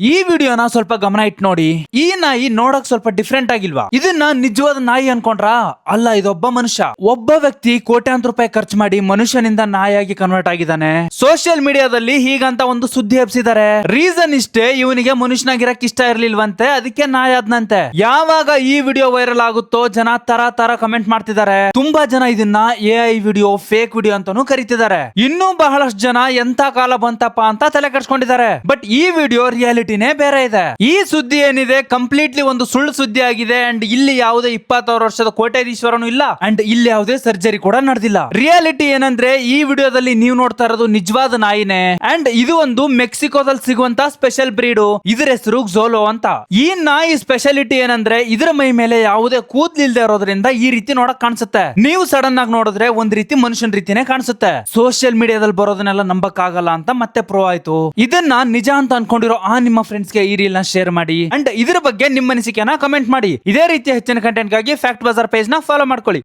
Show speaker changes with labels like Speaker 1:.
Speaker 1: ಈ ವಿಡಿಯೋನ ಸ್ವಲ್ಪ ಗಮನ ಇಟ್ಟು ನೋಡಿ. ಈ ನಾಯಿ ನೋಡಕ್ ಸ್ವಲ್ಪ ಡಿಫ್ರೆಂಟ್ ಆಗಿಲ್ವಾ? ಇದನ್ನ ನಿಜವಾದ ನಾಯಿ ಅನ್ಕೊಂಡ್ರಾ? ಅಲ್ಲ, ಇದೊಬ್ಬ ಮನುಷ್ಯ. ಒಬ್ಬ ವ್ಯಕ್ತಿ ಕೋಟ್ಯಾಂತರ ರೂಪಾಯಿ ಖರ್ಚು ಮಾಡಿ ಮನುಷ್ಯನಿಂದ ನಾಯಿಯಾಗಿ ಕನ್ವರ್ಟ್ ಆಗಿದ್ದಾನೆ. ಸೋಷಿಯಲ್ ಮೀಡಿಯಾದಲ್ಲಿ ಹೀಗಂತ ಒಂದು ಸುದ್ದಿ ಹಬ್ಸಿದ್ದಾರೆ. ರೀಸನ್ ಇಷ್ಟೇ, ಇವನಿಗೆ ಮನುಷ್ಯನಾಗಿರಕ್ ಇಷ್ಟ ಇರ್ಲಿಲ್ವಂತೆ, ಅದಕ್ಕೆ ನಾಯಿ ಆದ್ನಂತೆ. ಯಾವಾಗ ಈ ವಿಡಿಯೋ ವೈರಲ್ ಆಗುತ್ತೋ ಜನ ತರ ಕಮೆಂಟ್ ಮಾಡ್ತಿದ್ದಾರೆ. ತುಂಬಾ ಜನ ಇದನ್ನ AI ವಿಡಿಯೋ, ಫೇಕ್ ವಿಡಿಯೋ ಅಂತಾನೂ ಕರೀತಿದ್ದಾರೆ. ಇನ್ನೂ ಬಹಳಷ್ಟು ಜನ ಎಂತ ಕಾಲ ಬಂತಪ್ಪ ಅಂತ ತಲೆ ಕೆಡ್ಸ್ಕೊಂಡಿದ್ದಾರೆ. ಬಟ್ ಈ ವಿಡಿಯೋ ರಿಯಾಲಿಟಿನೇ ಬೇರೆ ಇದೆ. ಈ ಸುದ್ದಿ ಏನಿದೆ ಕಂಪ್ಲೀಟ್ಲಿ ಒಂದು ಸುಳ್ಳು ಸುದ್ದಿ ಆಗಿದೆ. ಅಂಡ್ ಇಲ್ಲಿ ಯಾವುದೇ 26 ವರ್ಷದ ಕೋಟ್ಯಾಧೀಶ್ವರನು ಇಲ್ಲ. ಅಂಡ್ ಇಲ್ಲಿ ಯಾವುದೇ ಸರ್ಜರಿ ಕೂಡ ನಡೆದಿಲ್ಲ. ರಿಯಾಲಿಟಿ ಏನಂದ್ರೆ ಈ ವಿಡಿಯೋದಲ್ಲಿ ನೀವು ನೋಡ್ತಾ ಇರೋದು ನಿಜವಾದ ನಾಯಿನೇ. ಅಂಡ್ ಇದು ಒಂದು ಮೆಕ್ಸಿಕೋದಲ್ಲಿ ಸಿಗುವಂತ ಸ್ಪೆಷಲ್ ಬ್ರೀಡ್. ಇದರ ಹೆಸರು ಝೋಲೋ ಅಂತ. ಈ ನಾಯಿ ಸ್ಪೆಷಾಲಿಟಿ ಏನಂದ್ರೆ ಇದರ ಮೈ ಮೇಲೆ ಯಾವುದೇ ಕೂದಲಿಲ್ಲದೆ ಇರೋದ್ರಿಂದ ಈ ರೀತಿ ನೋಡಕ್ ಕಾಣಿಸುತ್ತೆ. ನೀವು ಸಡನ್ ಆಗಿ ನೋಡಿದ್ರೆ ಒಂದ್ ರೀತಿ ಮನುಷ್ಯನ ರೀತಿನೇ ಕಾಣಿಸುತ್ತೆ. ಸೋಷಿಯಲ್ ಮೀಡಿಯಾದಲ್ಲಿ ಬರೋದನ್ನೆಲ್ಲ ನಂಬಕ್ ಆಗಲ್ಲ ಅಂತ ಮತ್ತೆ ಪ್ರೂವ್ ಆಯ್ತು. ಇದನ್ನ ನಿಜ ಅಂತ ಅನ್ಕೊಂಡಿರೋ ನಿಮ್ಮ ಫ್ರೆಂಡ್ಸ್ ಗೆ ಈ ರೀಲ್ ನ ಶೇರ್ ಮಾಡಿ. ಅಂಡ್ ಇದ್ರ ಬಗ್ಗೆ ನಿಮ್ಮ ಅನಿಸಿಕೆನ ಕಮೆಂಟ್ ಮಾಡಿ. ಇದೇ ರೀತಿಯ ಹೆಚ್ಚಿನ ಕಂಟೆಂಟ್ ಗಾಗಿ ಫ್ಯಾಕ್ಟ್ ಬಜಾರ್ ಪೇಜ್ ನ ಫಾಲೋ ಮಾಡ್ಕೊಳ್ಳಿ.